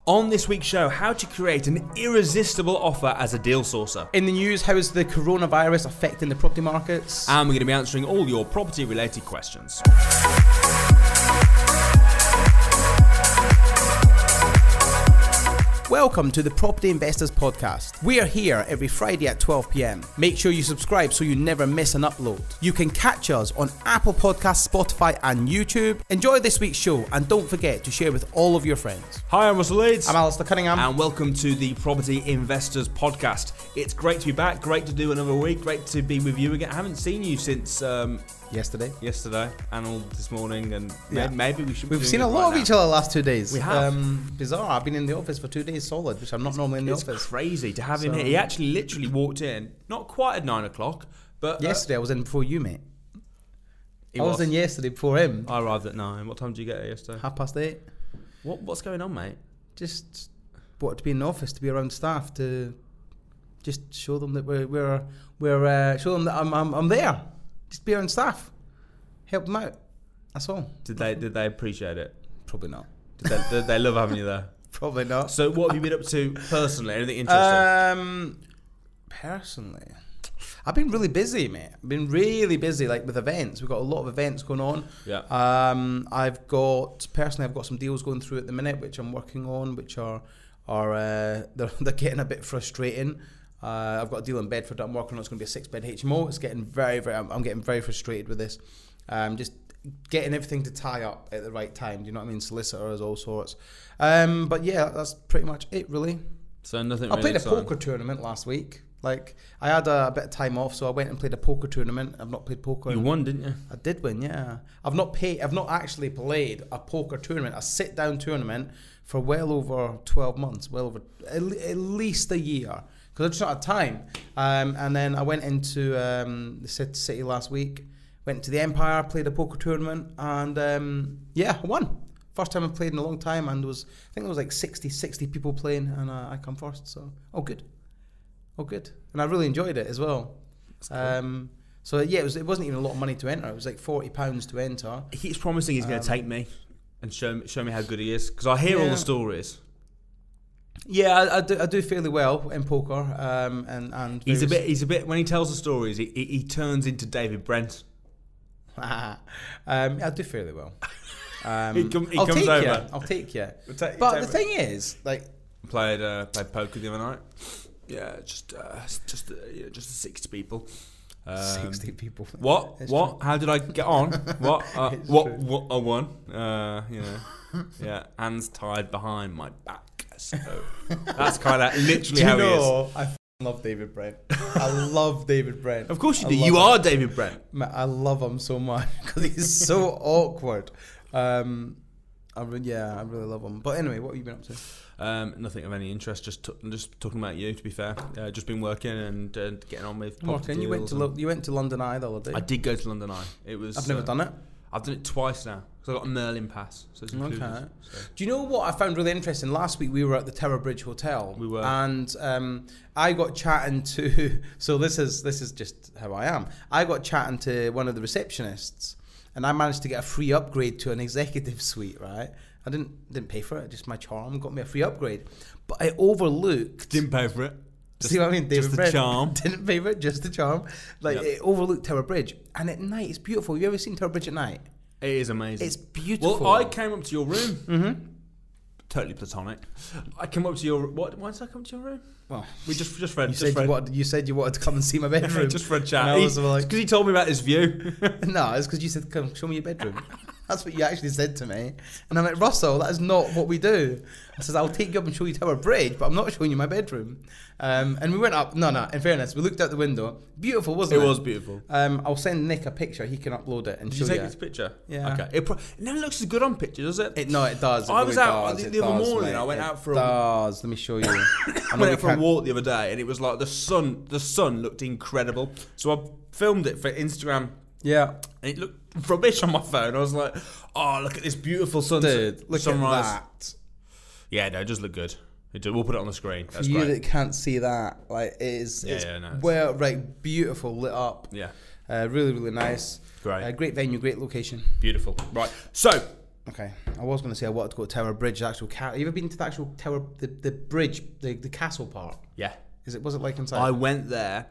On this week's show, how to create an irresistible offer as a deal sourcer. In the news, how is the coronavirus affecting the property markets? And we're going to be answering all your property related questions. Welcome to the Property Investors Podcast. We are here every Friday at 12 PM. Make sure you subscribe so you never miss an upload. You can catch us on Apple Podcasts, Spotify and YouTube. Enjoy this week's show and don't forget to share with all of your friends. Hi, I'm Russell Leeds. I'm Alasdair Cunningham. And welcome to the Property Investors Podcast. It's great to be back, great to do another week, great to be with you again. I haven't seen you since... Yesterday and all this morning, and maybe we should. We've seen a lot of each other the last 2 days. We have. Bizarre. I've been in the office for 2 days solid, which I'm not normally in the office. It's crazy to have him here. He actually literally walked in, not quite at 9 o'clock, but yesterday I was in before you, mate. I was in yesterday before him. I arrived at 9. What time did you get here yesterday? 8:30. What's going on, mate? Just wanted to be in the office, to be around staff, to just show them that we're show them that I'm there. Just be around staff, help them out. That's all. Did they appreciate it? Probably not. Did they love having you there? Probably not. So what have you been up to personally? Anything interesting? Personally, I've been really busy, mate. I've been really busy, like with events. We've got a lot of events going on. Yeah. I've got some deals going through at the minute, which I'm working on, which are they're getting a bit frustrating. I've got a deal in Bedford that I'm working on. It's going to be a 6-bed HMO. It's getting I'm getting very frustrated with this. Just getting everything to tie up at the right time. Do you know what I mean? Solicitors, all sorts. But yeah, that's pretty much it, really. So nothing. I played a poker tournament last week. Like, I had a bit of time off, so I went and played a poker tournament. I've not played poker. You won, didn't you? I did win, yeah. I've not actually played a poker tournament, a sit-down tournament, for well over 12 months, at least a year. Because I just not had time. And then I went into the city last week, went to the Empire, played a poker tournament, and I won. First time I've played in a long time, and I think there was like 60 people playing, and I come first, so all good. And I really enjoyed it as well. Cool. So yeah, it wasn't even a lot of money to enter. It was like £40 to enter. He keeps promising he's going to take me and show me how good he is, because I hear all the stories. Yeah, I do fairly well in poker, and he's a bit when he tells the stories, he turns into David Brent. I do fairly well. He comes over. I'll take you. But the thing is, like, played poker the other night. Yeah, just 60 people. 60 people. What? True. How did I get on? What? What? I won. Yeah, hands tied behind my back. So that's kind of literally how he is. I love David Brent. I love David Brent. Of course you do. You are David Brent. I love him so much because he's so awkward. I really love him. But anyway, what have you been up to? Nothing of any interest. Just talking about you. To be fair, just been working and getting on with. Working. You went to London Eye the other day. I did go to London Eye. It was. I've never done it. I've done it twice now. So I got a Merlin pass. So it's included. Okay. So. Do you know what I found really interesting? Last week we were at the Tower Bridge Hotel. We were. And I got chatting to. So this is just how I am. I got chatting to one of the receptionists, and I managed to get a free upgrade to an executive suite. Right. I didn't pay for it. Just my charm got me a free upgrade. But I overlooked. Didn't pay for it. See what I mean? Just the charm. Didn't pay for it. Just the charm. Like, it overlooked Tower Bridge, and at night it's beautiful. Have you ever seen Tower Bridge at night? It is amazing. It's beautiful. Well, I came up to your room. Mm-hmm. Totally platonic. I came up to your... Why did I come to your room? Well, we just read... You said you wanted to come and see my bedroom. Just for a chat. It's because he told me about his view. No, it's because you said, come, show me your bedroom. That's what you actually said to me. And I'm like, Russell, that is not what we do. I says, I'll take you up and show you Tower Bridge, but I'm not showing you my bedroom. And we went up. No, in fairness, we looked out the window. Beautiful, wasn't it? It was beautiful. I'll send Nick a picture. He can upload it and show you. Did you take this picture? Yeah. Okay. It never looks as good on picture, does it? No, it does. I was out the other morning. Mate. I went out for Let me show you. I went out for a walk the other day, and it was like the sun looked incredible. So I filmed it for Instagram. Yeah. And it looked rubbish on my phone. I was like, oh, look at this beautiful sunrise. Dude, look at that. Yeah, no, it does look good. We'll put it on the screen. That's For you great. that can't see that, like, it's beautiful, lit up. Yeah. Really, really nice. Great. Great venue, great location. Beautiful. Right. So, Okay, I was going to say I wanted to go to Tower Bridge, the actual have you ever been to the actual Tower, the bridge, the castle part? Yeah. Was it like inside? I went there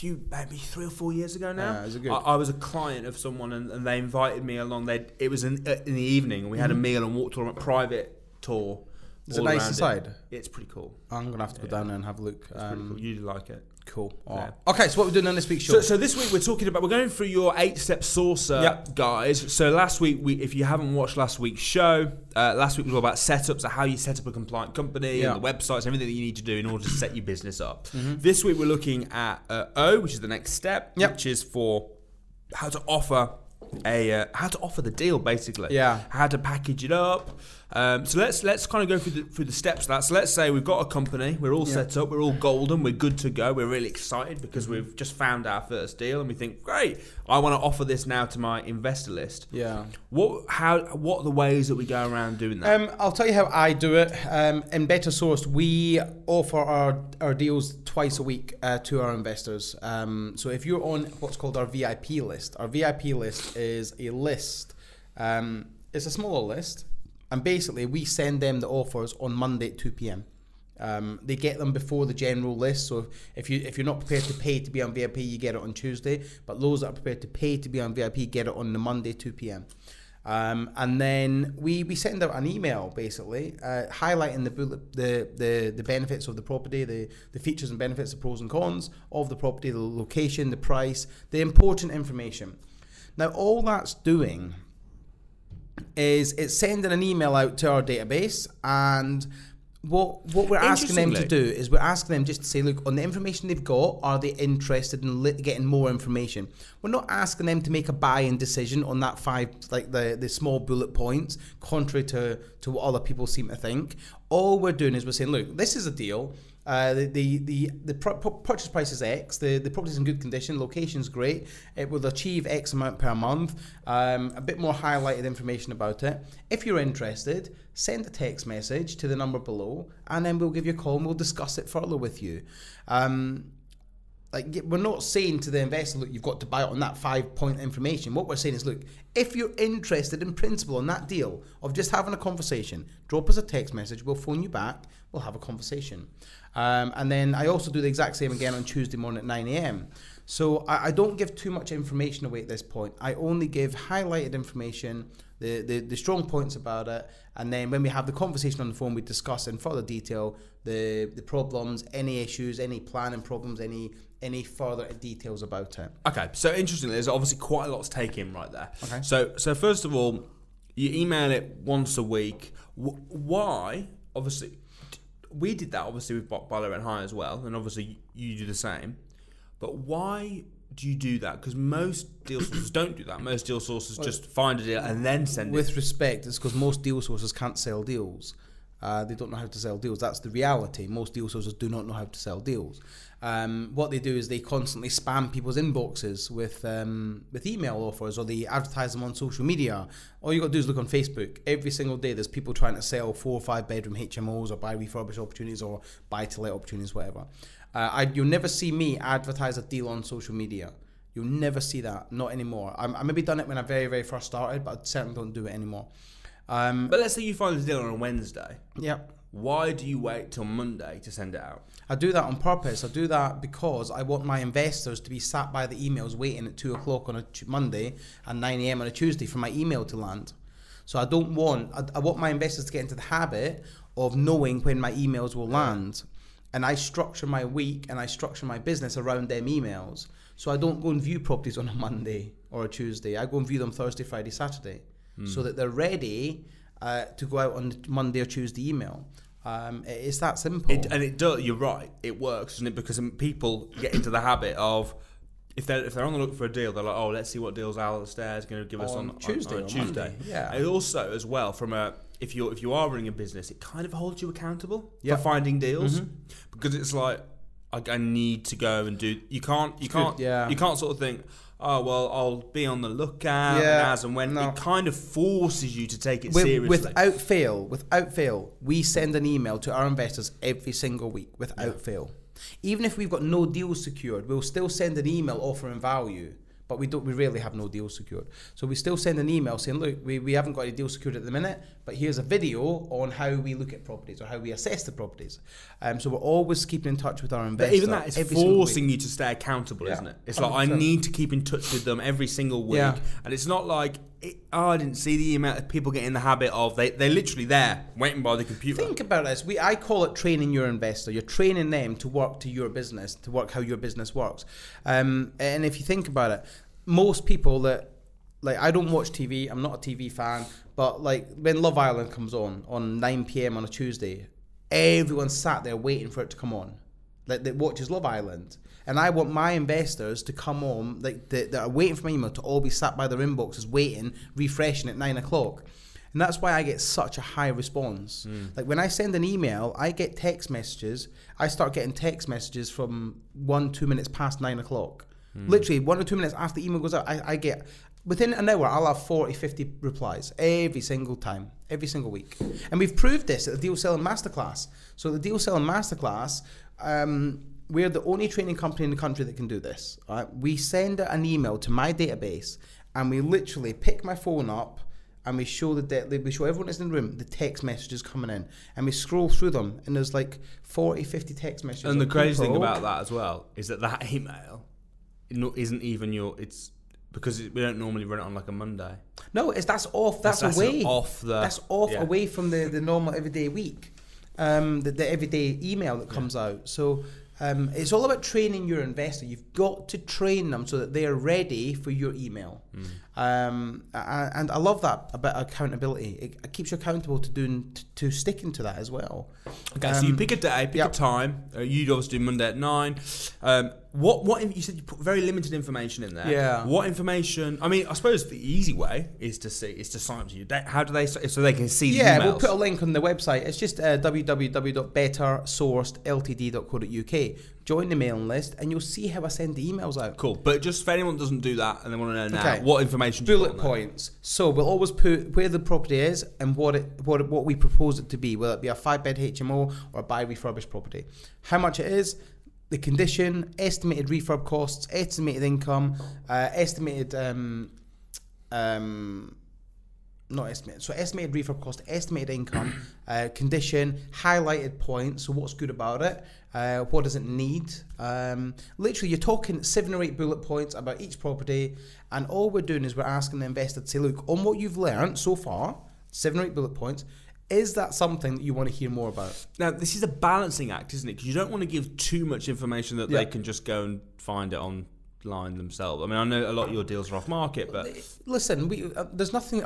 maybe 3 or 4 years ago now. Is it good? I was a client of someone and they invited me along. It was in the evening and we had a meal and walked on a private tour. Is it nice inside? It's pretty cool. I'm going to have to go down there and have a look. It's pretty cool. You'd like it. Cool. Yeah. Okay, so what we're doing on this week's show? So this week we're going through your 8-step saucer, guys. So last week, if you haven't watched last week's show, last week was all about setups, so how you set up a compliant company, and the websites, everything that you need to do in order to set your business up. This week we're looking at O, which is the next step, which is for how to offer the deal, basically. Yeah. How to package it up. So let's kind of go through the steps of that. So let's say we've got a company, we're all set up, we're all golden, we're good to go, we're really excited because we've just found our first deal and we think, great, I want to offer this now to my investor list. Yeah. What are the ways that we go around doing that? I'll tell you how I do it. In Better Sourced, we offer our deals twice a week to our investors. So if you're on what's called our VIP list is a list. It's a smaller list. And basically, we send them the offers on Monday at 2 p.m. They get them before the general list. So if you're not prepared to pay to be on VIP, you get it on Tuesday. But those that are prepared to pay to be on VIP get it on the Monday 2 p.m. And then we send out an email basically highlighting the benefits of the property, the features and benefits, the pros and cons of the property, the location, the price, the important information. Now all that's doing is it's sending an email out to our database, and what we're asking them to do is we're asking them just to say, look, on the information they've got, are they interested in getting more information? We're not asking them to make a buy-in decision on that 5, like the small bullet points, contrary to what other people seem to think. All we're doing is we're saying, look, this is a deal. The purchase price is X. The property's in good condition. Location's great. It will achieve X amount per month. A bit more highlighted information about it. If you're interested, send a text message to the number below, and then we'll give you a call and we'll discuss it further with you. We're not saying to the investor, look, you've got to buy it on that 5-point information. What we're saying is, look, if you're interested in principle on that deal of just having a conversation, drop us a text message. We'll phone you back. We'll have a conversation. And then I also do the exact same again on Tuesday morning at 9 a.m. So I don't give too much information away at this point. I only give highlighted information, the strong points about it, and then when we have the conversation on the phone, we discuss in further detail the problems, any issues, any planning problems, any further details about it. Okay, so interestingly, there's obviously quite a lot to take in right there. Okay. So first of all, you email it once a week. Why? Obviously, we did that obviously with Buyer and Hire as well, and obviously you do the same. But why do you do that? Because most deal sources don't do that. Most deal sources just find a deal and then send it. With respect, it's because most deal sources can't sell deals. They don't know how to sell deals. That's the reality. Most deal sources do not know how to sell deals. What they do is they constantly spam people's inboxes with email offers, or they advertise them on social media. All you got to do is look on Facebook. Every single day there's people trying to sell 4 or 5 bedroom HMOs, or buy refurbished opportunities, or buy to let opportunities, whatever. You'll never see me advertise a deal on social media. You'll never see that. Not anymore. I maybe done it when I very, very first started, but I certainly don't do it anymore. But let's say you find the deal on a Wednesday. Yeah. Why do you wait till Monday to send it out? I do that on purpose. I do that because I want my investors to be sat by the emails waiting at 2 o'clock on a Monday and 9 a.m. on a Tuesday for my email to land. So I want my investors to get into the habit of knowing when my emails will land. And I structure my week and I structure my business around them emails. So I don't go and view properties on a Monday or a Tuesday. I go and view them Thursday, Friday, Saturday. So that they're ready to go out on Monday or Tuesday email. It's that simple. It does. You're right. It works, doesn't it? Because people get into the habit of, if they're on the look for a deal, they're like, oh, let's see what deals Alasdair is going to give us on Tuesday. Monday. Yeah. And also, as well, if you are running a business, it kind of holds you accountable for finding deals, because it's like, I need to go and do. You can't sort of think, oh, well, I'll be on the lookout as and when. No. It kind of forces you to take it seriously. Without fail, we send an email to our investors every single week, without fail. Even if we've got no deals secured, we'll still send an email offering value, but we rarely have no deals secured. So we still send an email saying, look, we haven't got any deals secured at the minute, but here's a video on how we look at properties or how we assess the properties. So we're always keeping in touch with our investors. But even that is forcing you to stay accountable, isn't it? It's 100%. Like I need to keep in touch with them every single week, and it's not like I didn't see the email. People get in the habit of they're literally there waiting by the computer. Think about this. I call it training your investor. You're training them to work to your business, to work how your business works. And if you think about it, most people that like, I don't watch TV. I'm not a TV fan, but like when Love Island comes on 9 p.m. on a Tuesday, everyone's sat there waiting for it to come on. Like that watches Love Island. And I want my investors to come on, like that are waiting for my email, to all be sat by their inboxes waiting, refreshing at 9 o'clock. And that's why I get such a high response. Like when I send an email, I get text messages. I start getting text messages from 1-2 minutes past 9 o'clock. Literally 1 or 2 minutes after the email goes out, I get, within an hour, I'll have 40, 50 replies every single time, every single week. And we've proved this at the Deal Selling Masterclass. So the Deal Selling Masterclass, we're the only training company in the country that can do this. Right? We send an email to my database, and we literally pick my phone up, and we show we show everyone that's in the room the text messages coming in, and we scroll through them, and there's like 40, 50 text messages. And the crazy thing about that as well is that email isn't even it's because we don't normally run it on like a Monday. No, that's off. That's away. That's off away from the normal everyday week, the everyday email that comes out. So. It's all about training your investor. You've got to train them so that they are ready for your email. And I love that about accountability. It keeps you accountable to sticking to that as well. Okay, so you pick a day, pick a time. You'd obviously do Monday at 9. What you said you put very limited information in there. Yeah. What information? I mean, I suppose the easy way is to sign up to you. How do they so they can see the emails? Yeah, we'll put a link on the website. It's just www.bettersourced.ltd.co.uk. Join the mailing list, and you'll see how I send the emails out. Cool, but just for anyone that doesn't do that and they want to know now, what information? Bullet points. So we'll always put where the property is and what we propose it to be, whether it be a 5-bed HMO or a buy refurbished property. How much it is, the condition, estimated refurb costs, estimated income, estimated refurb cost, estimated income, condition, highlighted points, so what's good about it, what does it need. Literally you're talking 7 or 8 bullet points about each property, and all we're doing is we're asking the investor to say, look, on what you've learned so far, 7 or 8 bullet points, is that something that you want to hear more about? Now, this is a balancing act, isn't it? Because you don't want to give too much information that they can just go and find it online themselves. I mean, I know a lot of your deals are off market, but listen, there's nothing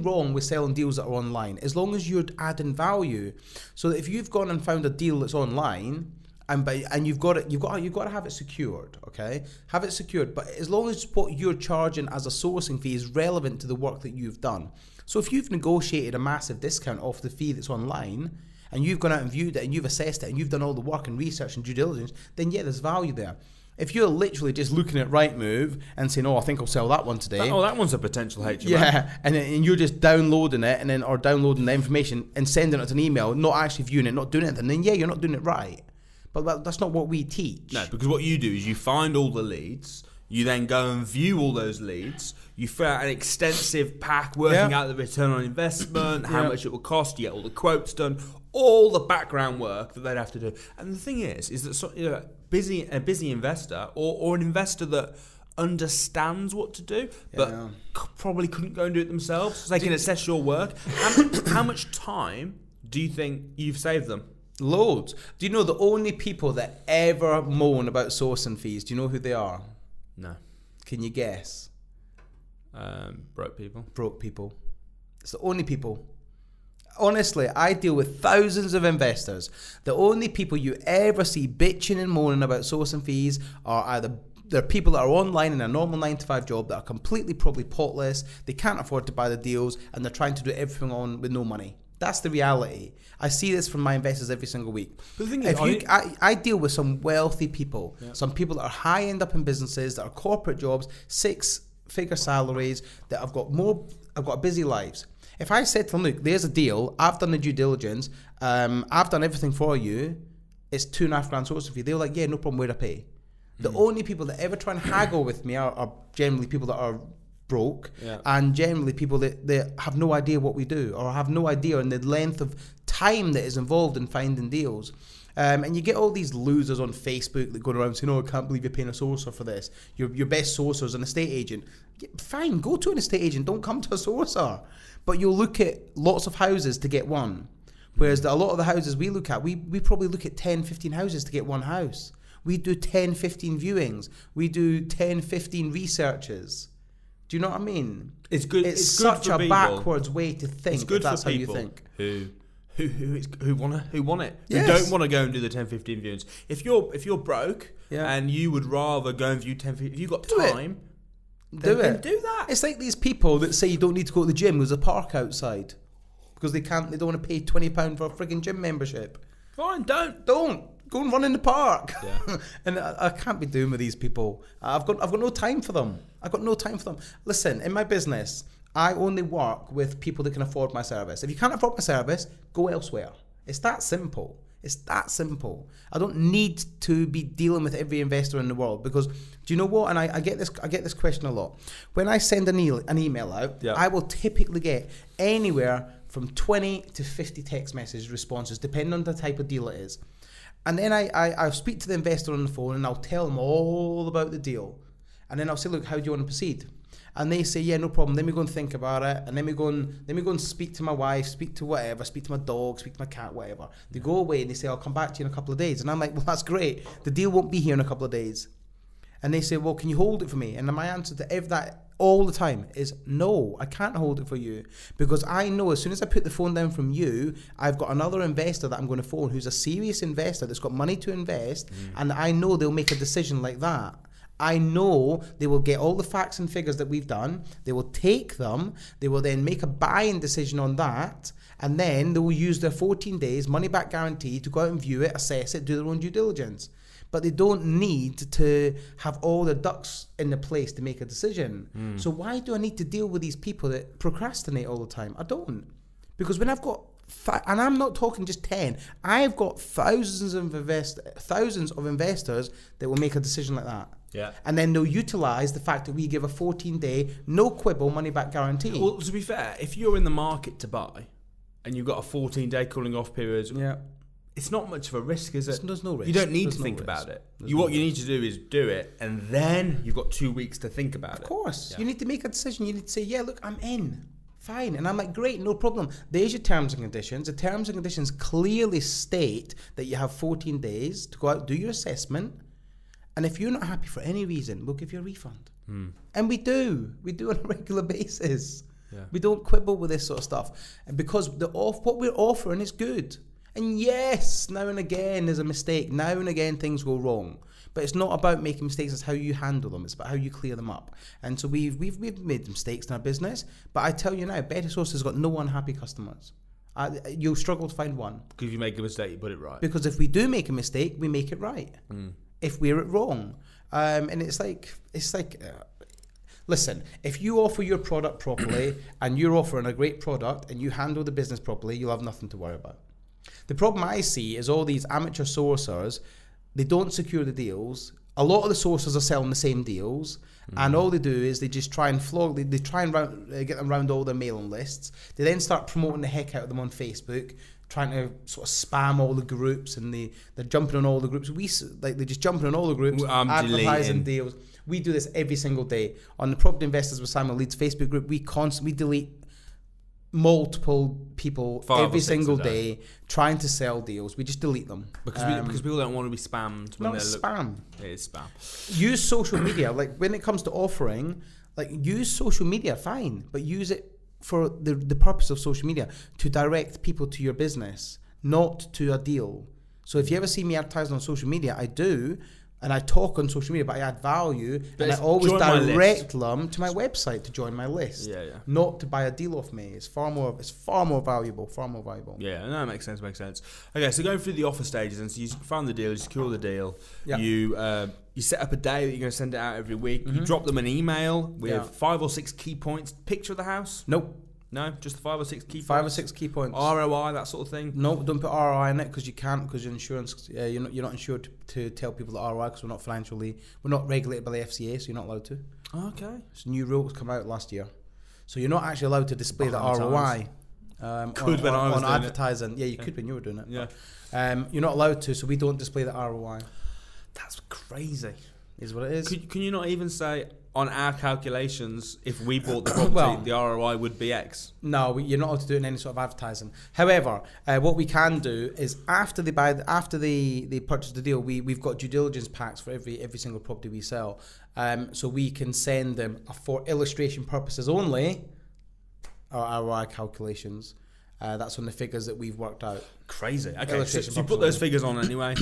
wrong with selling deals that are online, as long as you're adding value. So that if you've gone and found a deal that's online, and you've got to have it secured, okay? Have it secured, but as long as what you're charging as a sourcing fee is relevant to the work that you've done. So if you've negotiated a massive discount off the fee that's online, and you've gone out and viewed it, and you've assessed it, and you've done all the work and research and due diligence, then yeah, there's value there. If you're literally just looking at Rightmove and saying, "Oh, I think I'll sell that one today," that one's a potential HMO. Yeah, and you're just downloading it, or downloading the information and sending it to an email, not actually viewing it, not doing anything, then yeah, you're not doing it right. But that's not what we teach. No, because what you do is you find all the leads. You then go and view all those leads. You fill out an extensive pack working out the return on investment, how much it will cost. You get all the quotes done, all the background work that they'd have to do. And the thing is that a busy investor or an investor that understands what to do, but probably couldn't go and do it themselves, so they can assess your work. How much time do you think you've saved them? Loads. Do you know the only people that ever moan about sourcing fees? Do you know who they are? No. Can you guess? Broke people. Broke people. It's the only people. Honestly, I deal with thousands of investors. The only people you ever see bitching and moaning about sourcing fees are either there are people that are online in a normal 9-to-5 job that are completely probably potless. They can't afford to buy the deals, and they're trying to do everything on with no money. That's the reality. I see this from my investors every single week. But the thing is, I deal with some wealthy people, some people that are high end up in businesses, that are corporate jobs, 6-figure salaries, that have got busy lives. If I said to them, look, there's a deal, I've done the due diligence, I've done everything for you, it's $2.5 grand sourcing fee. They're like, yeah, no problem, where'd I pay? The only people that ever try and haggle with me are generally people that are broke, and generally people that have no idea what we do, or have no idea on the length of time that is involved in finding deals. And you get all these losers on Facebook that go around saying, "Oh, I can't believe you're paying a sourcer for this. Your best sourcer is an estate agent." Fine, go to an estate agent. Don't come to a sourcer. But you'll look at lots of houses to get one. Whereas a lot of the houses we look at, we probably look at 10, 15 houses to get one house. We do 10, 15 viewings. We do 10, 15 researches. Do you know what I mean? It's good. It's good such a backwards way to think. It's good that's for how people you think. Who want it. Yes. Who don't want to go and do the 10, 15 viewings. If you're broke and you would rather go and view 10, 15, if you've got time, do do that. It's like these people that say you don't need to go to the gym. There's a park outside because they don't want to pay £20 for a frigging gym membership. Fine, don't go and run in the park. Yeah. And I can't be doing with these people. I've got no time for them. I've got no time for them. Listen, in my business, I only work with people that can afford my service. If you can't afford my service, go elsewhere. It's that simple. It's that simple. I don't need to be dealing with every investor in the world, because do you know what? And I get this question a lot. When I send an email out, I will typically get anywhere from 20 to 50 text message responses, depending on the type of deal it is. And then I'll speak to the investor on the phone and I'll tell them all about the deal. And then I'll say, look, how do you want to proceed? And they say, yeah, no problem. Let me go and think about it. And let me go and speak to my wife, speak to whatever, speak to my dog, speak to my cat, whatever. They go away and they say, I'll come back to you in a couple of days. And I'm like, well, that's great. The deal won't be here in a couple of days. And they say, well, can you hold it for me? And my answer to that all the time is, no, I can't hold it for you. Because I know as soon as I put the phone down from you, I've got another investor that I'm going to phone who's a serious investor that's got money to invest. And I know they'll make a decision like that. I know they will get all the facts and figures that we've done. They will take them. They will then make a buying decision on that. And then they will use their 14 days money back guarantee to go out and view it, assess it, do their own due diligence. But they don't need to have all their ducks in the place to make a decision. So why do I need to deal with these people that procrastinate all the time? I don't. Because when I've got, and I'm not talking just 10, I've got thousands of investors that will make a decision like that. Yeah. And then they'll utilise the fact that we give a 14-day, no quibble, money-back guarantee. Well, to be fair, if you're in the market to buy and you've got a 14-day cooling off period, it's not much of a risk, is it? There's no risk. You don't need to think about it. What you need to do is do it, and then you've got 2 weeks to think about it. Of course. You need to make a decision. You need to say, yeah, look, I'm in. Fine. And I'm like, great, no problem. There's your terms and conditions. The terms and conditions clearly state that you have 14 days to go out, do your assessment. And if you're not happy for any reason, we'll give you a refund. And we do on a regular basis. Yeah. We don't quibble with this sort of stuff. And because what we're offering is good. And yes, now and again there's a mistake. Now and again things go wrong. But it's not about making mistakes, it's how you handle them. It's about how you clear them up. And so we've made mistakes in our business. But I tell you now, Better Source has got no unhappy customers. You'll struggle to find one. Because if you make a mistake, you put it right. Because if we do make a mistake, we make it right. If we're wrong. And it's like listen, if you offer your product properly and you're offering a great product and you handle the business properly, you'll have nothing to worry about. The problem I see is all these amateur sourcers, they don't secure the deals. A lot of the sourcers are selling the same deals, and all they do is they just try and they try and get them around all their mailing lists. They then start promoting the heck out of them on Facebook, trying to sort of spam all the groups, and they're jumping on all the groups. They're just jumping on all the groups, advertising deals. We do this every single day on the Property Investors with Simon Leeds Facebook group. We constantly delete multiple people every single day trying to sell deals. We just delete them because people don't want to be spammed. Spam. It is spam. Use social media. Like when it comes to offering, like use social media, fine, but use it for the purpose of social media to direct people to your business, not to a deal. So if you ever see me advertising on social media, I do. And I talk on social media, but I add value, and I always direct them to my website to join my list. Not to buy a deal off me. It's far more valuable. Yeah, no, it makes sense. Okay, so going through the offer stages, and so you found the deal, you secure the deal, you set up a day that you're going to send it out every week. You drop them an email with 5 or 6 key points. Picture of the house? Nope. No, just 5 or 6 key points. 5 or 6 key points. ROI, that sort of thing. No, don't put ROI in it because you can't, because your insurance, you're not insured to tell people the ROI because we're not regulated by the FCA, so you're not allowed to. Okay. So new rules come out last year, so you're not actually allowed to display the ROI. Could when I was doing advertising. Yeah, you could when you were doing it. Yeah. You're not allowed to, so we don't display the ROI. That's crazy. Is what it is. Can you not even say on our calculations if we bought the property, the ROI would be X? No, you're not allowed to do it in any sort of advertising. However, what we can do is after they purchase the deal, we've got due diligence packs for every single property we sell. So we can send them for illustration purposes only our ROI calculations. That's on the figures that we've worked out. Crazy. Okay, so you put those figures on anyway.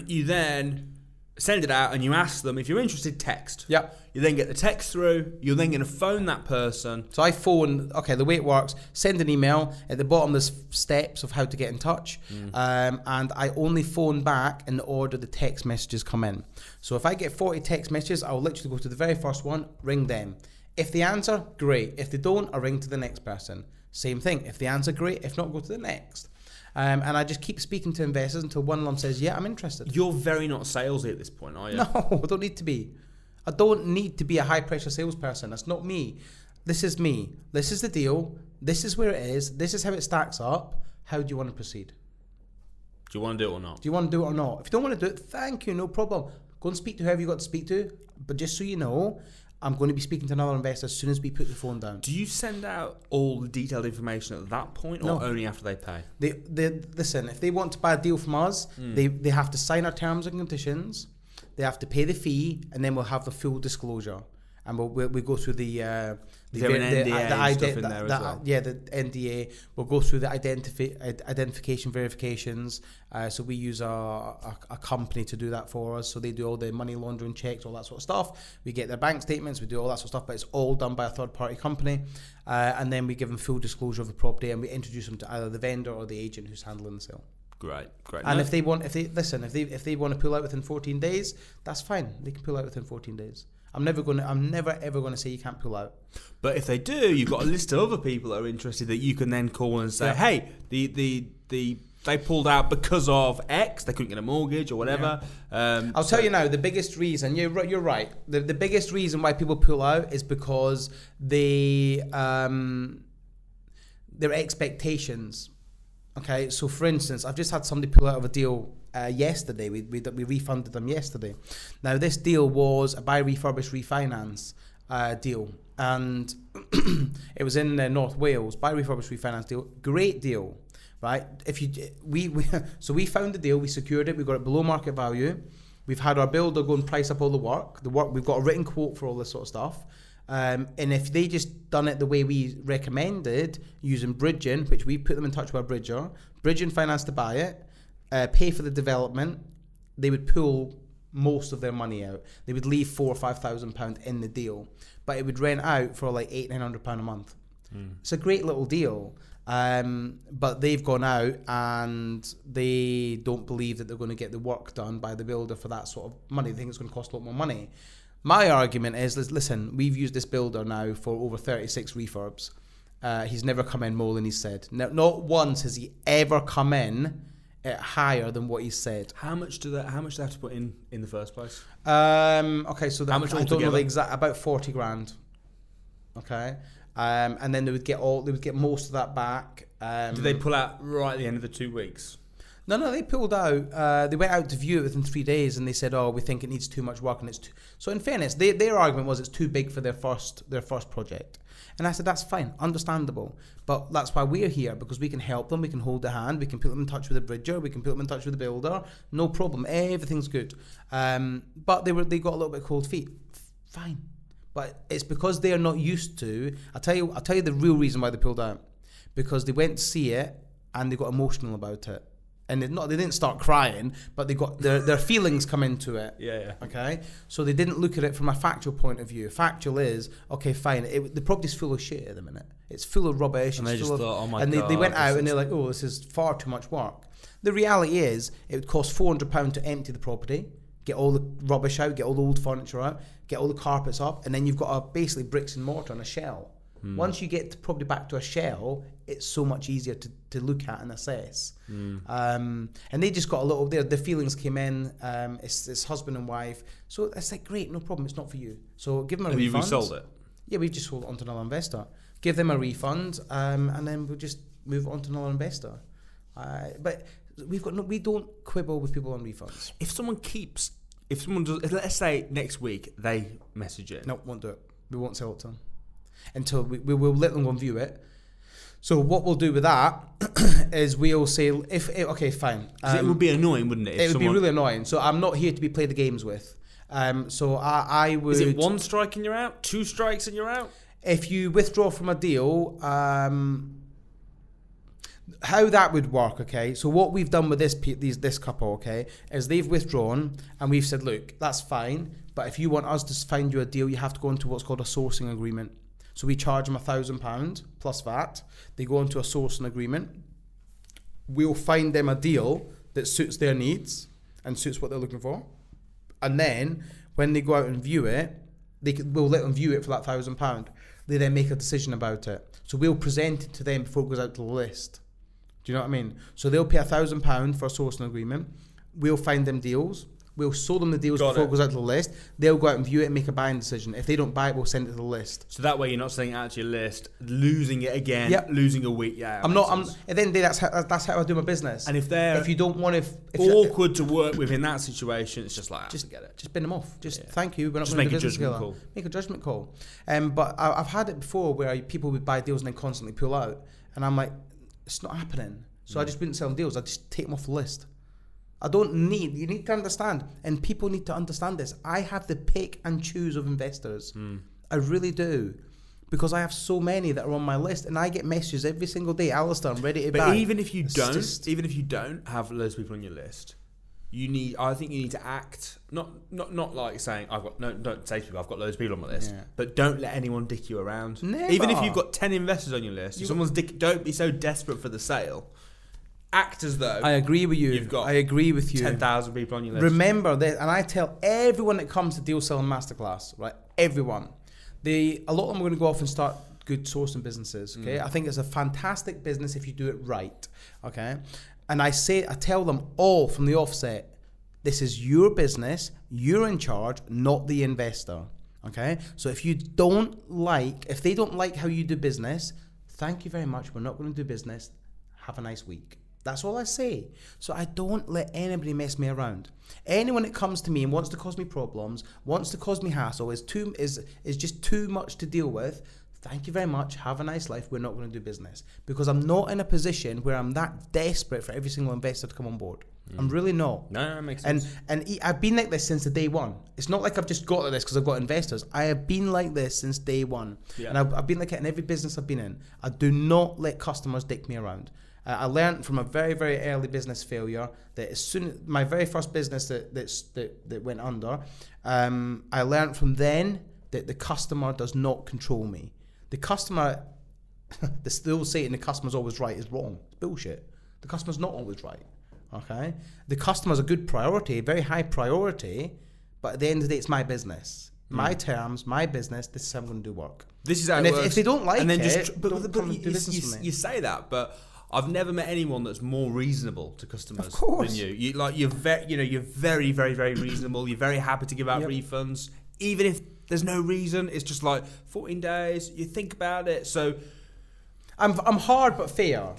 You then send it out and you ask them if you're interested. Text. Yeah. You then get the text through. You're then going to phone that person. So I phone. Okay, the way it works: send an email. At the bottom, there's steps of how to get in touch, and I only phone back in the order the text messages come in. So if I get 40 text messages, I'll literally go to the very first one, ring them. If they answer, great. If they don't, I ring to the next person. Same thing. If they answer, great. If not, go to the next. And I just keep speaking to investors until one of them says, yeah, I'm interested. You're very not salesy at this point, are you? No, I don't need to be. I don't need to be a high-pressure salesperson. That's not me. This is me. This is the deal. This is where it is. This is how it stacks up. How do you want to proceed? Do you want to do it or not? Do you want to do it or not? If you don't want to do it, thank you, no problem. Go and speak to whoever you got to speak to. But just so you know, I'm going to be speaking to another investor as soon as we put the phone down. Do you send out all the detailed information at that point, or only after they pay? Listen, if they want to buy a deal from us, they have to sign our terms and conditions, they have to pay the fee, and then we'll have the full disclosure. And we go through the NDA stuff in there as well? Yeah, the NDA. We'll go through the identification verifications. So we use a company to do that for us. So they do all the money laundering checks, all that sort of stuff. We get their bank statements, we do all that sort of stuff, but it's all done by a third-party company. And then we give them full disclosure of the property, and we introduce them to either the vendor or the agent who's handling the sale. Great. And if they want to pull out within 14 days, that's fine. They can pull out within 14 days. I'm never ever going to say you can't pull out. But if they do, you've got a list of other people that are interested that you can then call and say, hey, they pulled out because of X, they couldn't get a mortgage or whatever. Yeah. I'll tell you now, the biggest reason, you're right, the biggest reason why people pull out is because their expectations. Okay, so for instance, I've just had somebody pull out of a deal yesterday. We refunded them yesterday. Now this deal was a buy, refurbish, refinance deal, and it was in North Wales. Buy, refurbish, refinance deal, great deal, right? So we found the deal, we secured it, we got it below market value. We've had our builder go and price up all the work. We've got a written quote for all this sort of stuff. And if they just done it the way we recommended, using bridging, which we put them in touch with our bridger, bridging finance to buy it, pay for the development, they would pull most of their money out. They would leave £4,000 or £5,000 in the deal, but it would rent out for like £800-900 a month. It's a great little deal, but they've gone out and they don't believe that they're going to get the work done by the builder for that sort of money. They think it's going to cost a lot more money. My argument is, listen, we've used this builder now for over 36 refurbs. He's never come in more than he said. Not once has he ever come in at higher than what he said. How much do they have to put in the first place? Okay, so how much I don't know the exact, about 40 grand. Okay, and then they would get most of that back. Did they pull out right at the end of the 2 weeks? No, they pulled out. They went out to view it within 3 days, and they said, "Oh, we think it needs too much work." And it's so. In fairness, their argument was it's too big for their first project. And I said, "That's fine, understandable. But that's why we're here, because we can help them. We can hold their hand. We can put them in touch with the bridger. We can put them in touch with the builder. No problem. Everything's good." But they got a little bit cold feet. Fine, but it's because they are not used to. I'll tell you the real reason why they pulled out, because they went to see it and they got emotional about it. And they didn't start crying, but they got their feelings come into it. Yeah. Okay, so they didn't look at it from a factual point of view. Factual is, okay, fine. The property's full of shit at the minute. It's full of rubbish. And they just thought, oh my God. And they went out and they're like, oh, this is far too much work. The reality is, it would cost £400 to empty the property, get all the rubbish out, get all the old furniture out, get all the carpets up, and then you've got basically bricks and mortar and a shell. Once you get the property back to a shell, it's so much easier to look at and assess. And they just got a little, their feelings came in, it's husband and wife. So it's like, great, no problem, it's not for you. So give them a refund. Have you resold it? Yeah, we've just sold it on to another investor. Give them a refund, and then we'll just move it on to another investor. But we don't quibble with people on refunds. If someone does, let's say next week they message it. No, won't do it. We won't sell it to them until we will let them go and view it. So what we'll do with that is we'll say, okay, fine. It would be annoying, wouldn't it? It would be really annoying. So I'm not here to be played the games with. So I would. Is it 1 strike and you're out? 2 strikes and you're out? If you withdraw from a deal, how that would work, okay? So what we've done with this couple, okay, is they've withdrawn and we've said, look, that's fine, but if you want us to find you a deal, you have to go into what's called a sourcing agreement. So we charge them £1,000 plus VAT. They go into a sourcing agreement. We'll find them a deal that suits their needs and suits what they're looking for. And then when they go out and view it, we'll let them view it for that £1,000. They then make a decision about it. So we'll present it to them before it goes out to the list. Do you know what I mean? So they'll pay £1,000 for a sourcing agreement. We'll find them deals. We'll show them the deals before it goes out to the list. They'll go out and view it and make a buying decision. If they don't buy it, we'll send it to the list. So that way you're not sending it out to your list, losing it again, losing a week. Yeah, at the end of the day, that's how I do my business. And if you don't want to, awkward to work with in that situation, it's just like, just get it. Just bin them off. Thank you. We're not going to make a judgment call. Make a judgment call. But I've had it before where people would buy deals and then constantly pull out, and I'm like, it's not happening. So I just wouldn't sell them deals. I just take them off the list. You need to understand, and people need to understand this. I have the pick and choose of investors. I really do. Because I have so many that are on my list, and I get messages every single day. Alasdair, I'm ready to buy. But even if you don't have loads of people on your list, I think you need to act, not like saying, don't say to people, I've got loads of people on my list, but don't let anyone dick you around. Never. Even if you've got 10 investors on your list, don't be so desperate for the sale. Act as though I agree with you. You've got 10,000 people on your list. Remember that, and I tell everyone that comes to Deal Selling Masterclass, right? Everyone. A lot of them are going to go off and start good sourcing businesses. Okay, I think it's a fantastic business if you do it right. Okay, and I tell them all from the offset, this is your business. You're in charge, not the investor. Okay, so if they don't like how you do business, thank you very much. We're not going to do business. Have a nice week. That's all I say. So I don't let anybody mess me around. Anyone that comes to me and wants to cause me problems, wants to cause me hassle, is just too much to deal with. Thank you very much. Have a nice life. We're not going to do business. Because I'm not in a position where I'm that desperate for every single investor to come on board. I'm really not. No, that makes sense. And I've been like this since the day one. It's not like I've just got like this because I've got investors. I have been like this since day one. Yeah. And I've been like it in every business I've been in. I do not let customers dick me around. I learned from a very, very early business failure that as soon as my very first business that went under, I learned from then that the customer does not control me. The customer, the old saying the customer's always right is wrong. It's bullshit. The customer's not always right. Okay? The customer's a good priority, a very high priority, but at the end of the day, it's my business. My terms, my business, this is how I'm going to do work. This is how it works. If they don't like and then it, but you say that, but I've never met anyone that's more reasonable to customers than you. You're very, very, very reasonable. You're very happy to give out refunds, even if there's no reason. It's just like 14 days. You think about it. So I'm hard but fair,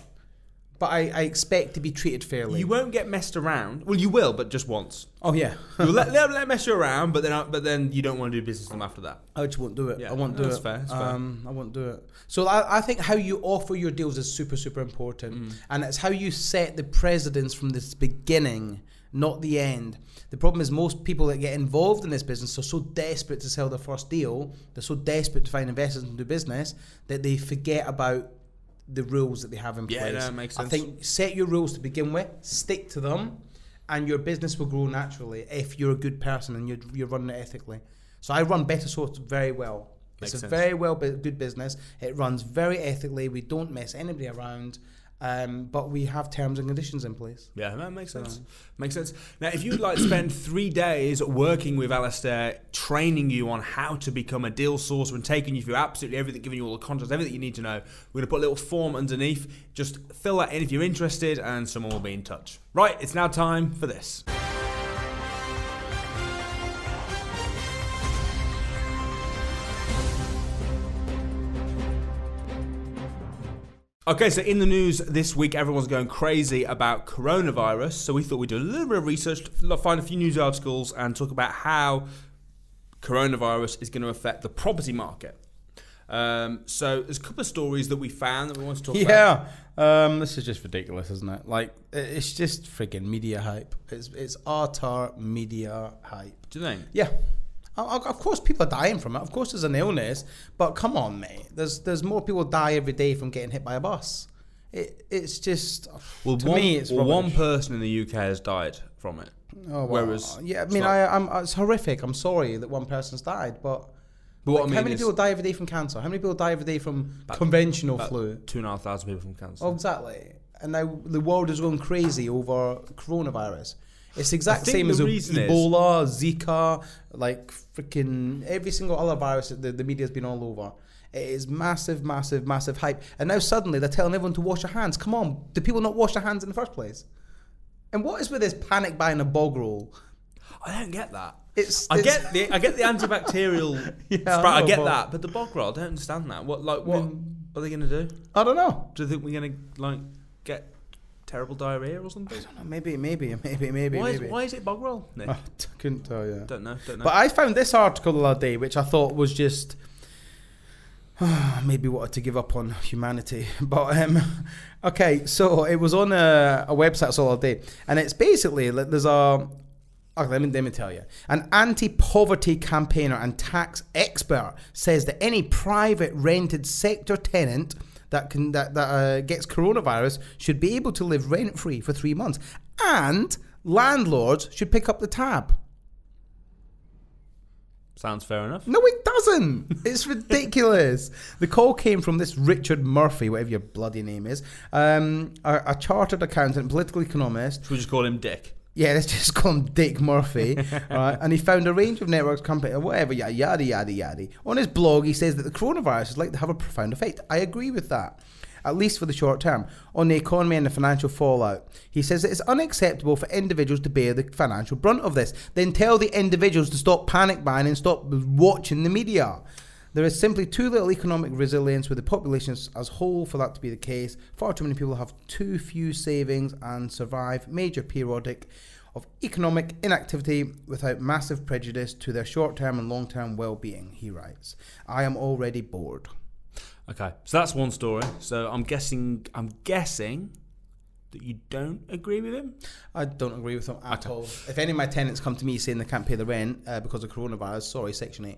but I expect to be treated fairly. You won't get messed around. Well, you will, but just once. Oh yeah. You'll let mess you around, but then you don't want to do business with them after that. I just won't do it. Yeah, I won't do it. That's fair. I won't do it. So I think how you offer your deals is super, super important. And it's how you set the precedence from the beginning, not the end. The problem is most people that get involved in this business are so desperate to sell their first deal, they're so desperate to find investors and do business, that they forget about the rules that they have in place. Yeah, that makes sense. I think set your rules to begin with, stick to them, and your business will grow naturally if you're a good person and you're running it ethically. So I run Better Source very well. It's a very good business. It runs very ethically. We don't mess anybody around. But we have terms and conditions in place. Yeah, that makes sense. Makes sense. Now, if you'd like to spend 3 days working with Alasdair, training you on how to become a deal sourcer and taking you through absolutely everything, giving you all the context, everything you need to know, we're going to put a little form underneath. Just fill that in if you're interested, and someone will be in touch. Right, it's now time for this. Okay, so in the news this week, everyone's going crazy about coronavirus. So we thought we'd do a little bit of research, find a few news articles, and talk about how coronavirus is going to affect the property market. So there's a couple of stories that we found that we want to talk about. Yeah, this is just ridiculous, isn't it? Like, it's just freaking media hype. It's utter media hype. Do you think? Yeah. Of course, people are dying from it. Of course, there's an illness, but come on, mate. There's more people die every day from getting hit by a bus. It's just one person in the UK has died from it. Oh, well, whereas yeah, I mean, it's horrific. I'm sorry that one person's died, but what I mean, how many people die every day from cancer? How many people die every day from conventional flu? 2,500 people from cancer. Oh, exactly. And now the world is going crazy over coronavirus. It's exactly the same as Ebola, Zika, like freaking every single other virus that the media's been all over. It is massive, massive, massive hype. And now suddenly they're telling everyone to wash their hands. Come on, do people not wash their hands in the first place? And what is with this panic buying a bog roll? I don't get that. I get the antibacterial sprout. I get that, but the bog roll, I don't understand that. What are they going to do? I don't know. Do you think we're going to get terrible diarrhea or something? I don't know. Maybe. Why is it bog roll, Nick? I couldn't tell you. Don't know. But I found this article the other day, which I thought was just maybe wanted to give up on humanity. But okay, so it was on a website I saw the other day, and it's basically there's a. Okay, let me tell you. An anti-poverty campaigner and tax expert says that any private rented sector tenant that gets coronavirus should be able to live rent-free for 3 months, and landlords should pick up the tab. Sounds fair enough. No, it doesn't. It's ridiculous. The call came from this Richard Murphy, whatever your bloody name is, a chartered accountant, political economist. Should we just call him Dick? Yeah, let's just call him Dick Murphy, right? And he found a range of networks, company, whatever, yada, yada, yada. On his blog, he says that the coronavirus is likely to have a profound effect. I agree with that, at least for the short term, on the economy and the financial fallout. He says that it's unacceptable for individuals to bear the financial brunt of this. Then tell the individuals to stop panic buying and stop watching the media. There is simply too little economic resilience with the population as a whole for that to be the case. Far too many people have too few savings and survive major periodic of economic inactivity without massive prejudice to their short-term and long-term well-being, he writes. I am already bored. Okay, so that's one story. So I'm guessing that you don't agree with him? I don't agree with him at all. If any of my tenants come to me saying they can't pay the rent because of coronavirus, sorry, Section 8.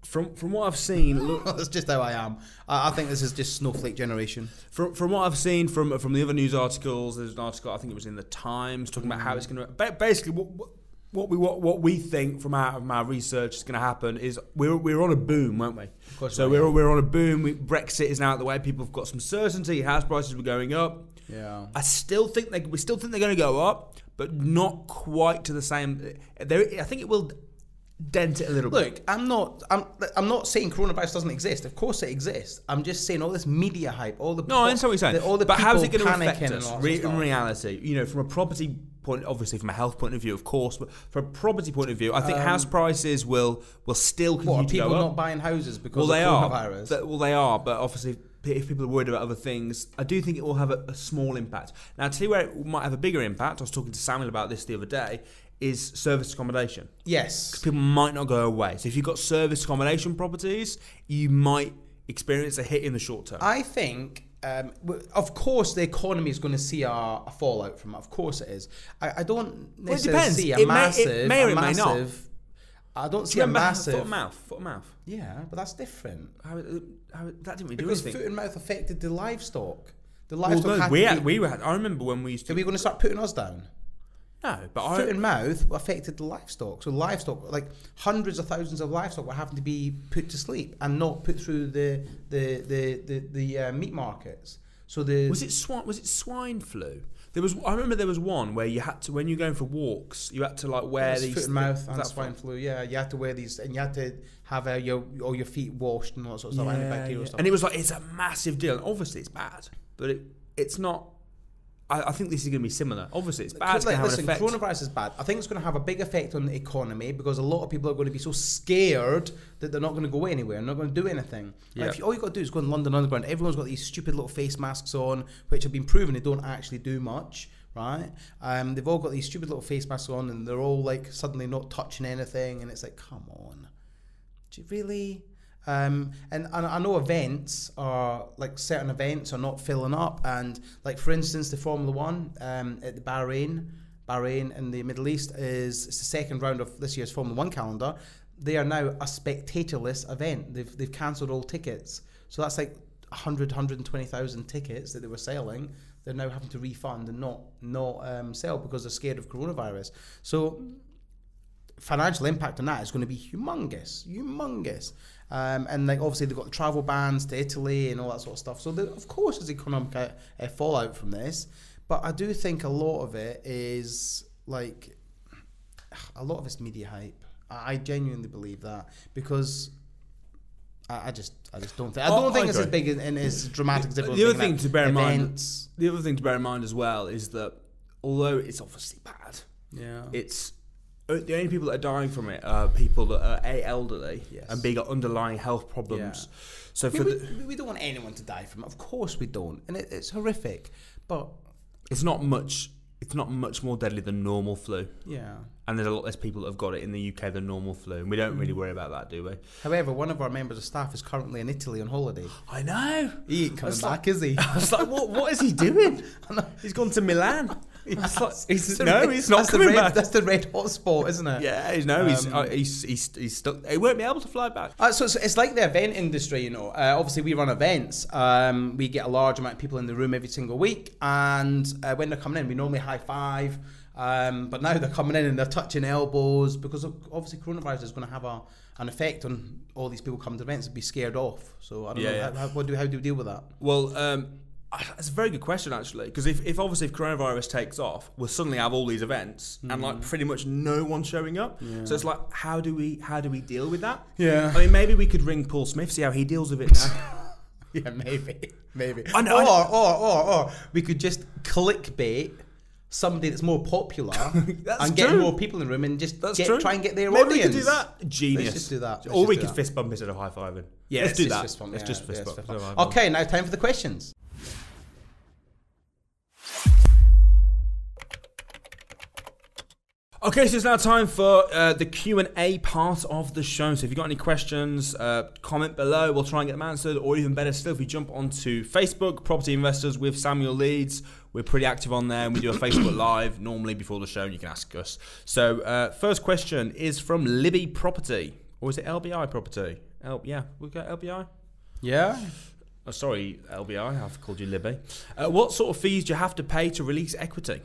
From what I've seen, look, that's just how I am. I think this is just snowflake generation. From what I've seen from the other news articles, there's an article, I think it was in the Times, talking about how it's going to basically what we think from our research is going to happen is we're on a boom, weren't we? Of course. So we're on a boom. Brexit is now out of the way. People have got some certainty. House prices were going up. Yeah. We still think they're going to go up, but not quite to the same. I think it will dent it a little bit. Look, I'm not saying coronavirus doesn't exist. Of course it exists. I'm just saying all this media hype, all the no, I understand what you're saying. But how's it going to affect us in reality? From a property point, obviously from a health point of view, of course, but from a property point of view, I think house prices will still continue to go up. People not buying houses because of coronavirus? They are, but obviously if people are worried about other things, I do think it will have a small impact. Now, to tell you where it might have a bigger impact, I was talking to Samuel about this the other day, is service accommodation. Yes. Because people might not go away. So if you've got service accommodation properties, you might experience a hit in the short term. I think, of course, the economy is going to see a fallout from it. Of course it is. I don't necessarily see a massive... It may or it may not. I don't see a massive... Foot and mouth. Yeah, but that's different. How that didn't really do because anything. Foot and mouth affected the livestock. The livestock I remember when we used to... Are we going to start putting us down? No, but foot and mouth affected the livestock. So livestock, like hundreds of thousands of livestock, were having to be put to sleep and not put through the meat markets. So was it swine flu? I remember there was one where you had to, when you're going for walks, you had to like wear these foot and mouth and swine flu. Yeah, you had to wear these, and you had to have all your feet washed and all that sort of stuff, antibacterial stuff. And it was like, it's a massive deal. And obviously, it's bad, but it's not. I think this is going to be similar. Obviously, it's bad. Listen, coronavirus is bad. I think it's going to have a big effect on the economy because a lot of people are going to be so scared that they're not going to go anywhere and not going to do anything. Yeah. All you've got to do is go in London Underground. Everyone's got these stupid little face masks on, which have been proven they don't actually do much, right? They've all got these stupid little face masks on and they're all like suddenly not touching anything. And it's like, come on. Do you really... and I know events are like certain events are not filling up, and like for instance the Formula One at the Bahrain in the Middle East it's the second round of this year's Formula One calendar. They are now a spectatorless event. They've cancelled all tickets, so that's like 120,000 tickets that they were selling. They're now having to refund and not sell because they're scared of coronavirus. So financial impact on that is going to be humongous. And like obviously they've got travel bans to Italy and all that sort of stuff. So of course there's economic fallout from this, but I do think a lot of it is like a lot of it's media hype. I genuinely believe that because I just don't think it's as big and as dramatic as everyone. The other thing to bear in mind as well is that although it's obviously bad, it's the only people that are dying from it are people that are elderly and big underlying health problems. Yeah. So we don't want anyone to die from it. Of course we don't, and it's horrific. But it's not much more deadly than normal flu. Yeah. And there's a lot less people that have got it in the UK than normal flu, and we don't really worry about that, do we? However, one of our members of staff is currently in Italy on holiday. I know. He ain't coming back, is he? I was like, what is he doing? He's gone to Milan. He's not coming back. That's the red hot spot, isn't it? Yeah, he's stuck. He won't be able to fly back. So it's like the event industry, you know. Obviously, we run events. We get a large amount of people in the room every single week, and when they're coming in, we normally high five. But now they're coming in and they're touching elbows because obviously coronavirus is going to have an effect on all these people coming to events and be scared off. So I don't know. How do we deal with that? Well, that's a very good question actually, because if coronavirus takes off, we'll suddenly have all these events and like pretty much no one showing up. Yeah. So it's like, how do we deal with that? Yeah. I mean, maybe we could ring Paul Smith, see how he deals with it now. Yeah, maybe. I know. Or we could just clickbait somebody that's more popular and get more people in the room and just try and get their audience. Maybe we could do that. Genius. Let's just do that. Or we could fist bump instead of high fiving. Yeah, let's do that. Let's just fist bump. Okay, now time for the questions. Okay, so it's now time for the Q&A part of the show. So if you've got any questions, comment below. We'll try and get them answered. Or even better still, if you jump onto Facebook, Property Investors with Samuel Leeds. We're pretty active on there. And we do a Facebook Live normally before the show, and you can ask us. So first question is from Libby Property. Or is it LBI Property? Yeah, we've got LBI. Yeah. Oh, sorry, LBI. I've called you Libby. What sort of fees do you have to pay to release equity?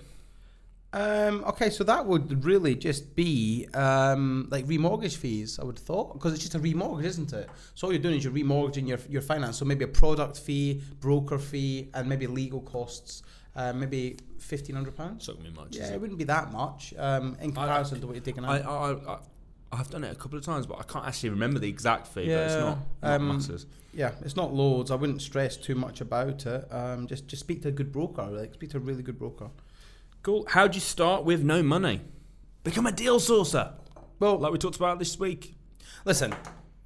Okay, so that would really just be like remortgage fees, I would have thought, because it's just a remortgage, isn't it? So all you're doing is you're remortgaging your finance. So maybe a product fee, broker fee, and maybe legal costs. Maybe £1,500. It's not gonna be much. Yeah, it wouldn't be that much in comparison to what you're taking out. I've done it a couple of times, but I can't actually remember the exact fee. Yeah, but it's not masses. Yeah, it's not loads. I wouldn't stress too much about it. Just speak to a good broker. Like speak to a really good broker. Cool. How'd you start with no money? Become a deal sourcer. Well, like we talked about this week. Listen,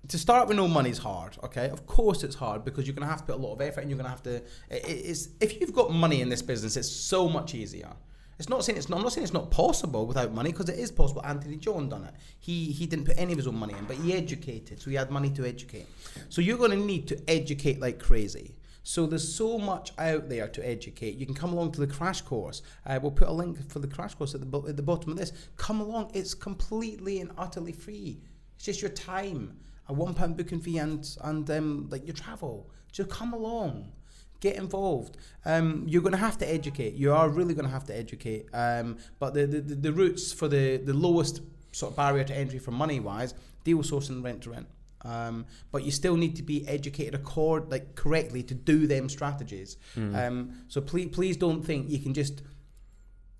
to start with no money is hard, okay? Of course it's hard because you're going to have to put a lot of effort and you're going to have to... If you've got money in this business, it's so much easier. I'm not saying it's not possible without money, because it is possible. Anthony John done it. He didn't put any of his own money in, but he educated, so he had money to educate. So you're going to need to educate like crazy. So there's so much out there to educate. You can come along to the crash course. We'll put a link for the crash course at the bottom of this. Come along. It's completely and utterly free. It's just your time, a £1 booking fee, and like your travel. Just come along. Get involved. You're going to have to educate. You are really going to have to educate. But the routes for the lowest sort of barrier to entry for money-wise, deal sourcing, rent to rent. But you still need to be educated correctly to do them strategies. So please don't think you can just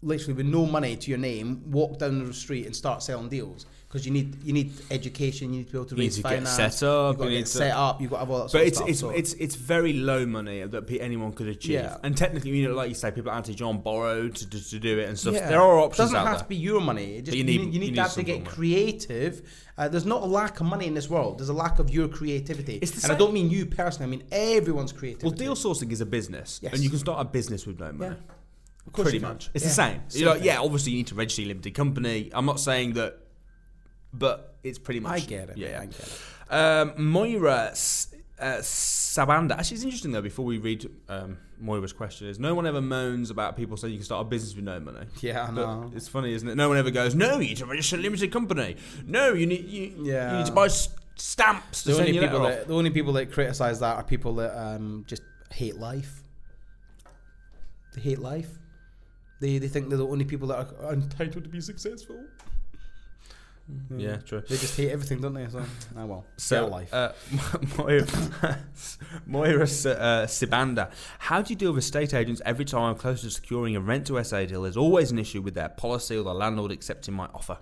literally with no money to your name walk down the street and start selling deals, because you need education. You need to be able to raise finance. Set up. You've got to get set up. You've got to have all that sort of stuff. But it's very low money that anyone could achieve. Yeah. And technically, like you say, people at Anti-John borrow to do it and stuff. Yeah. There are options out there. It doesn't have to be your money. You need to have to get creative. There's not a lack of money in this world. There's a lack of your creativity. And I don't mean you personally. I mean everyone's creativity. Well, deal sourcing is a business. Yes. And you can start a business with no money. Yeah. Of course pretty much. It's the same. You're like, obviously you need to register your limited company. I'm not saying that, but it's pretty much. I get it. Yeah, I get it. Moira Sabanda. Actually, it's interesting though. Before we read Moira's question, is no one ever moans about people saying you can start a business with no money? Yeah, I know. It's funny, isn't it? No one ever goes, no, you need to register a limited company. No, you need to buy stamps to send your letter off. The only people that criticise that are people that just hate life. They hate life. They think they're the only people that are entitled to be successful. Yeah, true. They just hate everything, don't they? So life. Moira Sibanda. How do you deal with estate agents? Every time I'm close to securing a rent-to-SA deal, there's always an issue with their policy or the landlord accepting my offer.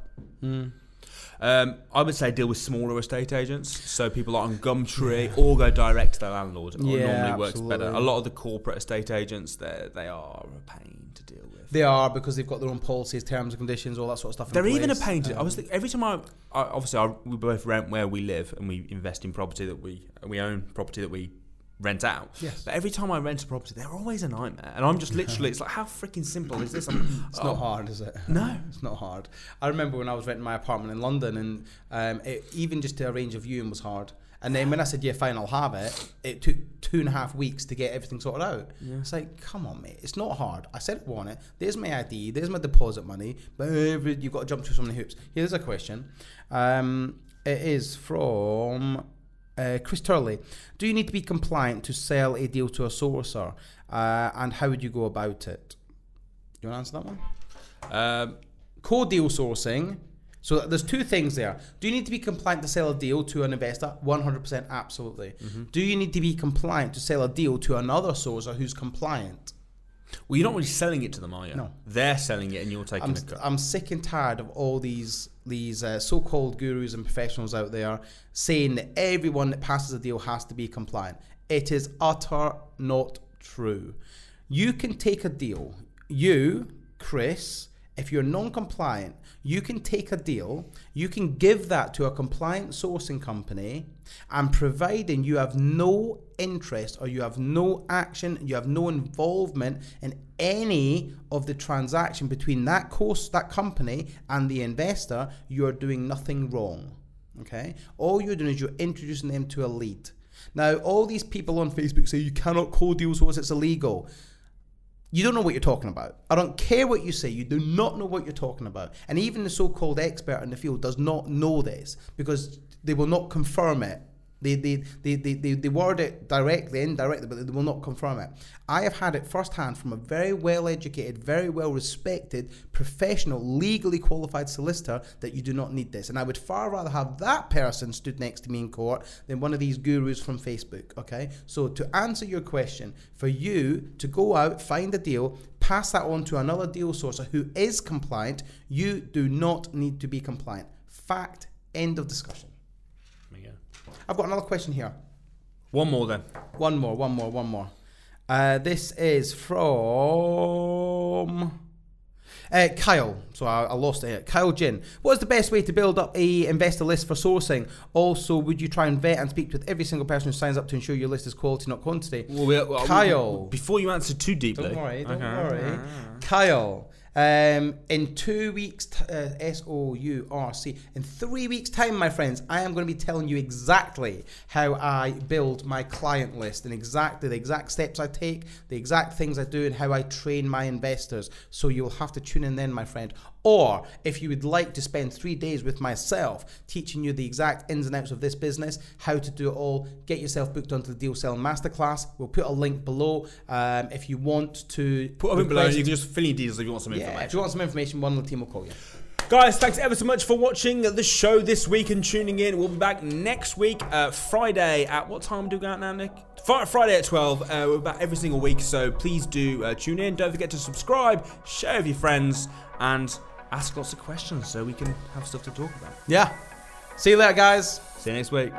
I would say deal with smaller estate agents, so people like on Gumtree, or go direct to the landlord. It normally works better. A lot of the corporate estate agents, they are a pain to deal with. They are, because they've got their own policies, terms and conditions, all that sort of stuff. They're even a pain to. I was thinking, every time we both rent where we live and we invest in property that we own property that we rent out. Yes. But every time I rent a property, they're always a nightmare. And I'm just literally, it's like, how freaking simple is this? It's not hard, is it? No. It's not hard. I remember when I was renting my apartment in London, and even just to arrange a viewing was hard. And then when I said, yeah, fine, I'll have it, it took 2.5 weeks to get everything sorted out. Yeah. It's like, come on, mate. It's not hard. I said I want it. There's my ID. There's my deposit money. But you've got to jump through so many hoops. Here's a question. It is from Chris Turley. Do you need to be compliant to sell a deal to a sourcer? And how would you go about it? You want to answer that one? Co-deal sourcing. So there's two things there. Do you need to be compliant to sell a deal to an investor? 100% absolutely. Do you need to be compliant to sell a deal to another sourcer who's compliant? Well, you're not really selling it to them, are you? No. They're selling it and you're taking a cut. I'm sick and tired of all these so-called gurus and professionals out there saying that everyone that passes a deal has to be compliant. It is utter not true. You can take a deal. You, Chris, if you're non-compliant, you can take a deal, you can give that to a compliant sourcing company, and providing you have no interest or you have no action, you have no involvement in any of the transaction between that company and the investor, you are doing nothing wrong. Okay? All you're doing is you're introducing them to a lead. Now, all these people on Facebook say you cannot co-deal source, it's illegal. You don't know what you're talking about. I don't care what you say. You do not know what you're talking about. And even the so-called expert in the field does not know this, because they will not confirm it. They word it directly, indirectly, but they will not confirm it. I have had it firsthand from a very well-educated, very well-respected, professional, legally qualified solicitor that you do not need this. And I would far rather have that person stood next to me in court than one of these gurus from Facebook, okay? So to answer your question, for you to go out, find a deal, pass that on to another deal sourcer who is compliant, you do not need to be compliant. Fact, end of discussion. I've got another question here. One more then. One more. This is from Kyle. So I lost it here. Kyle Jin. What is the best way to build up a investor list for sourcing? Also, would you try and vet and speak with every single person who signs up to ensure your list is quality, not quantity? Kyle. Before you answer too deeply. Don't worry. Kyle. In 2 weeks, SOURC, in 3 weeks time, my friends, I am going to be telling you exactly how I build my client list and exactly the exact steps I take, the exact things I do, and how I train my investors. So you'll have to tune in then, my friend. Or if you would like to spend 3 days with myself teaching you the exact ins and outs of this business, how to do it all, get yourself booked onto the Deal Selling Masterclass. We'll put a link below. If you want to put a link below, you can just fill in your details if you want some information. If you want some information, one of the team will call you. Guys, thanks ever so much for watching the show this week and tuning in. We'll be back next week, Friday at what time do we go out now, Nick? Friday at 12. We're back every single week, so please do tune in. Don't forget to subscribe, share with your friends, and ask lots of questions so we can have stuff to talk about. Yeah. See you later, guys. See you next week.